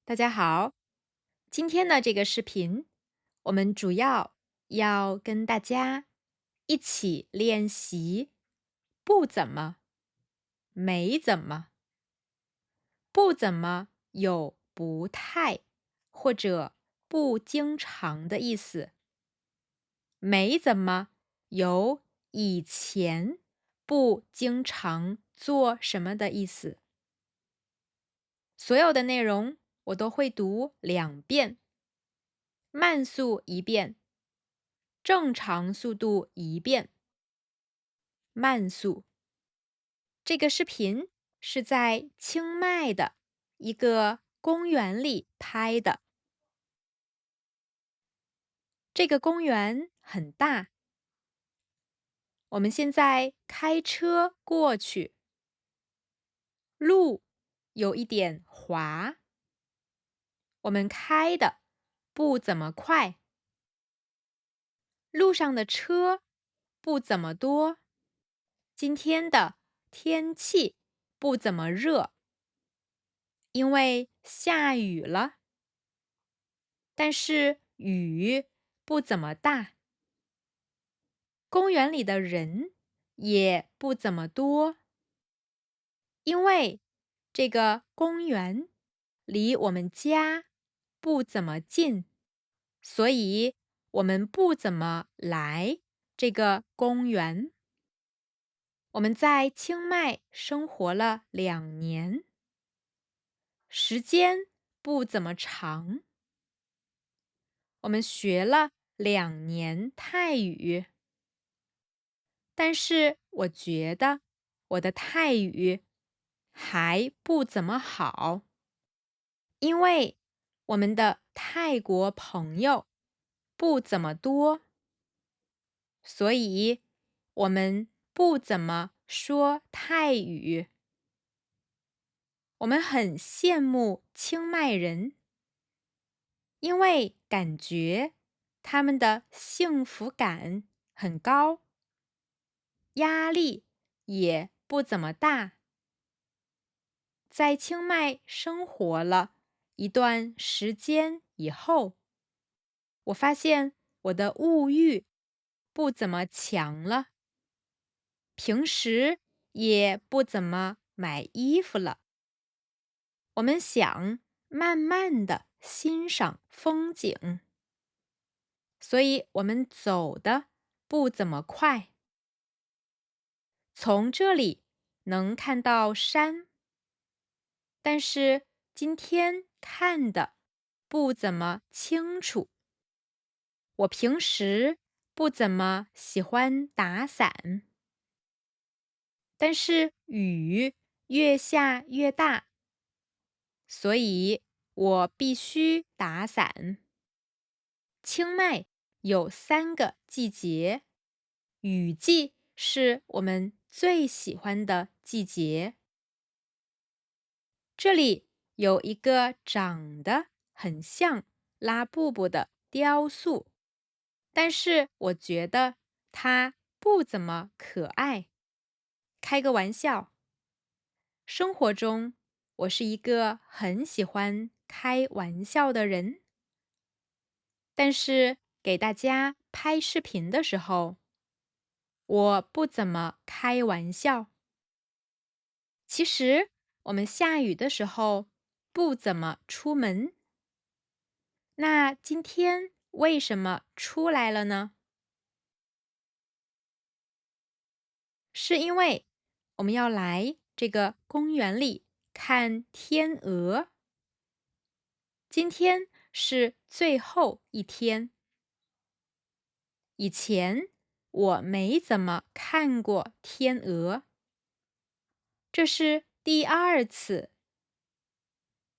大家好，今天的这个视频，我们主要跟大家一起练习不怎么、没怎么。不怎么有不太或者不经常的意思，没怎么有以前不经常做什么的意思。所有的内容我都会读2遍，慢速1遍，正常速度1遍。慢速。这个视频是在清迈的一个公园里拍的。这个公园很大，我们现在开车过去，路有一点滑，我们开的不怎么快，路上的车不怎么多，今天的天气不怎么热，因为下雨了，但是雨不怎么大。公园里的人也不怎么多，因为这个公园离我们家不怎么近，所以我们不怎么来这个公园。我们在清迈生活了2年，时间不怎么长。我们学了2年泰语，但是我觉得我的泰语还不怎么好，因为我们的泰国朋友不怎么多，所以我们不怎么说泰语。我们很羡慕清迈人，因为感觉他们的幸福感很高，压力也不怎么大。在清迈生活了一段时间以后，我发现我的物欲不怎么强了，平时也不怎么买衣服了。我们想慢慢地欣赏风景，所以我们走得不怎么快。从这里能看到山，但是今天看的不怎么清楚。我平时不怎么喜欢打伞，但是雨越下越大，所以我必须打伞。清迈有3个季节，雨季是我们最喜欢的季节。这里有一个长得很像拉布布的雕塑，但是我觉得它不怎么可爱。开个玩笑，生活中我是一个很喜欢开玩笑的人，但是给大家拍视频的时候，我不怎么开玩笑。其实我们下雨的时候不怎么出门，那今天为什么出来了呢？是因为我们要来这个公园里看天鹅。今天是最后一天。以前我没怎么看过天鹅，这是第2次。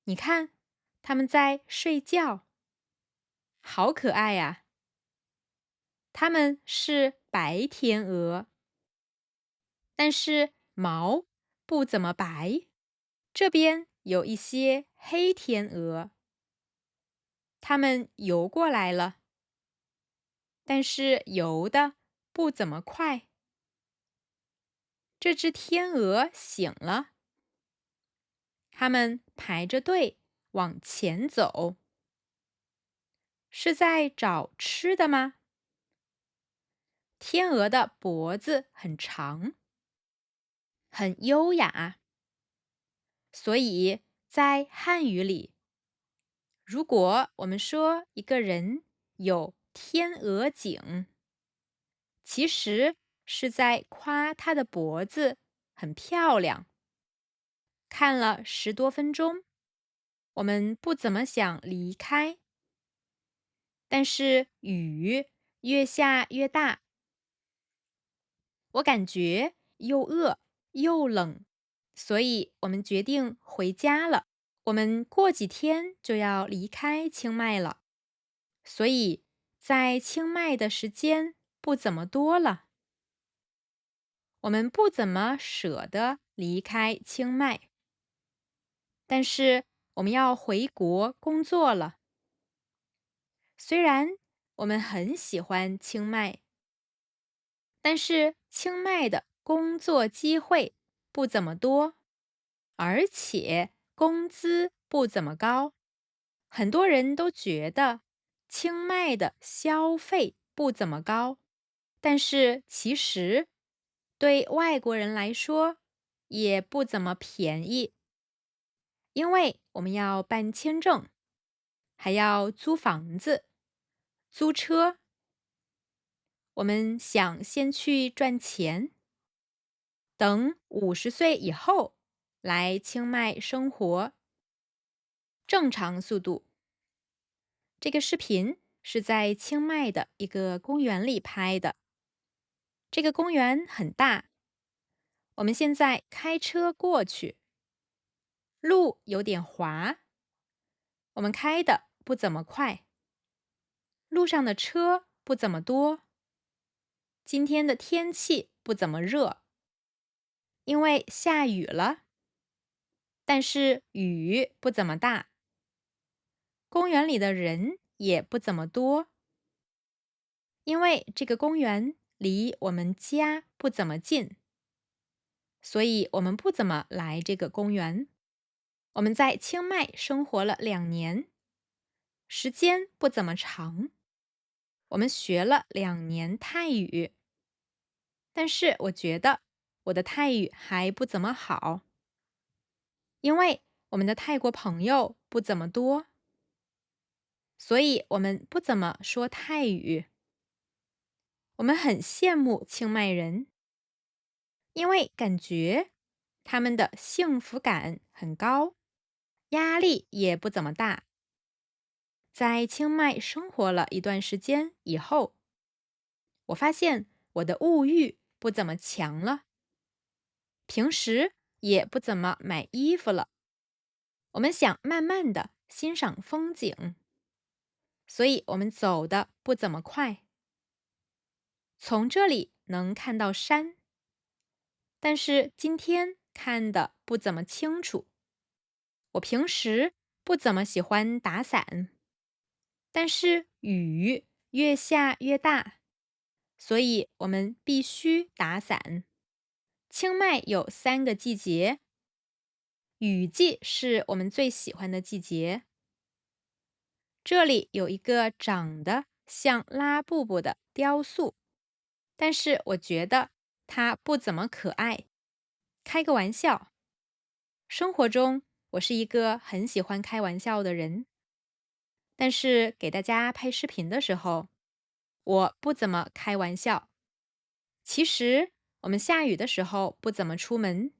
你看，它们在睡觉，好可爱呀！它们是白天鹅，但是毛不怎么白。这边有一些黑天鹅，它们游过来了，但是游得不怎么快。这只天鹅醒了，它们排着队往前走，是在找吃的吗？天鹅的脖子很长，很优雅，所以在汉语里，如果我们说一个人有天鹅颈，其实是在夸他的脖子很漂亮。看了10多分钟，我们不怎么想离开，但是雨越下越大，我感觉又饿又冷，所以我们决定回家了。我们过几天就要离开清迈了，所以在清迈的时间不怎么多了。我们不怎么舍得离开清迈，但是我们要回国工作了。虽然我们很喜欢清迈，但是清迈的工作机会不怎么多，而且工资不怎么高。很多人都觉得清迈的消费不怎么高，但是其实对外国人来说也不怎么便宜，因为我们要办签证，还要租房子、租车。我们想先去赚钱，等50岁以后来清迈生活，正常速度。这个视频是在清迈的一个公园里拍的，这个公园很大，我们现在开车过去，路有点滑，我们开的不怎么快，路上的车不怎么多。今天的天气不怎么热，因为下雨了，但是雨不怎么大。公园里的人也不怎么多，因为这个公园离我们家不怎么近，所以我们不怎么来这个公园。我们在清迈生活了2年，时间不怎么长。我们学了2年泰语，但是我觉得我的泰语还不怎么好，因为我们的泰国朋友不怎么多，所以我们不怎么说泰语。我们很羡慕清迈人，因为感觉他们的幸福感很高，压力也不怎么大。在清迈生活了一段时间以后，我发现我的物欲不怎么强了，平时也不怎么买衣服了。我们想慢慢的欣赏风景，所以我们走的不怎么快。从这里能看到山，但是今天看的不怎么清楚。我平时不怎么喜欢打伞，但是雨越下越大，所以我们必须打伞。清迈有3个季节，雨季是我们最喜欢的季节。这里有一个长得像拉布布的雕塑，但是我觉得它不怎么可爱。开个玩笑，生活中我是一个很喜欢开玩笑的人，但是给大家拍视频的时候，我不怎么开玩笑。其实我们下雨的时候不怎么出门，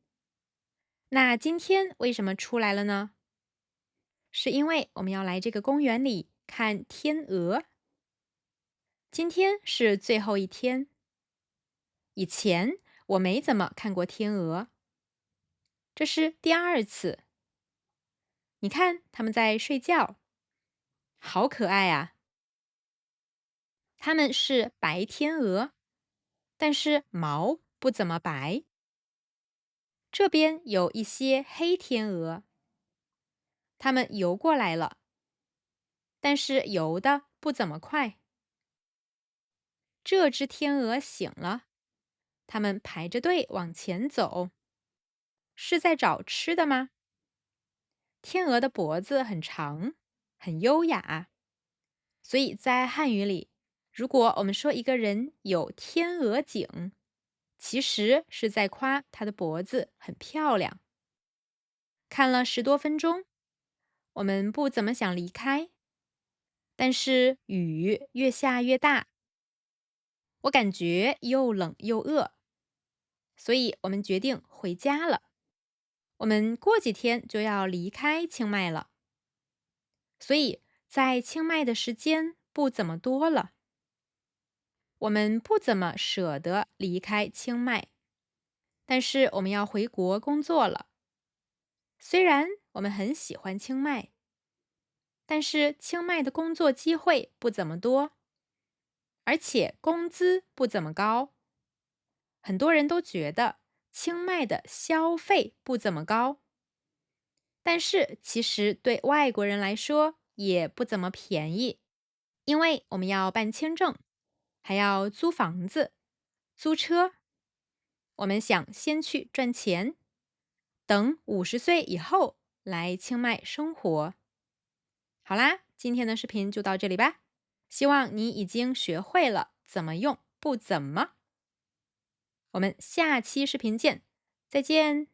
那今天为什么出来了呢？是因为我们要来这个公园里看天鹅。今天是最后一天，以前我没怎么看过天鹅，这是第2次。你看，它们在睡觉，好可爱啊！它们是白天鹅，但是毛不怎么白。这边有一些黑天鹅，它们游过来了，但是游的不怎么快。这只天鹅醒了，它们排着队往前走，是在找吃的吗？天鹅的脖子很长，很优雅，所以在汉语里，如果我们说一个人有天鹅颈，其实是在夸他的脖子很漂亮。看了10多分钟，我们不怎么想离开，但是雨越下越大，我感觉又冷又饿，所以我们决定回家了。我们过几天就要离开清迈了，所以在清迈的时间不怎么多了。我们不怎么舍得离开清迈，但是我们要回国工作了。虽然我们很喜欢清迈，但是清迈的工作机会不怎么多，而且工资不怎么高。很多人都觉得清迈的消费不怎么高，但是其实对外国人来说也不怎么便宜，因为我们要办签证，还要租房子、租车。我们想先去赚钱，等50岁以后来清迈生活。好啦，今天的视频就到这里吧。希望你已经学会了怎么用不怎么。我们下期视频见，再见。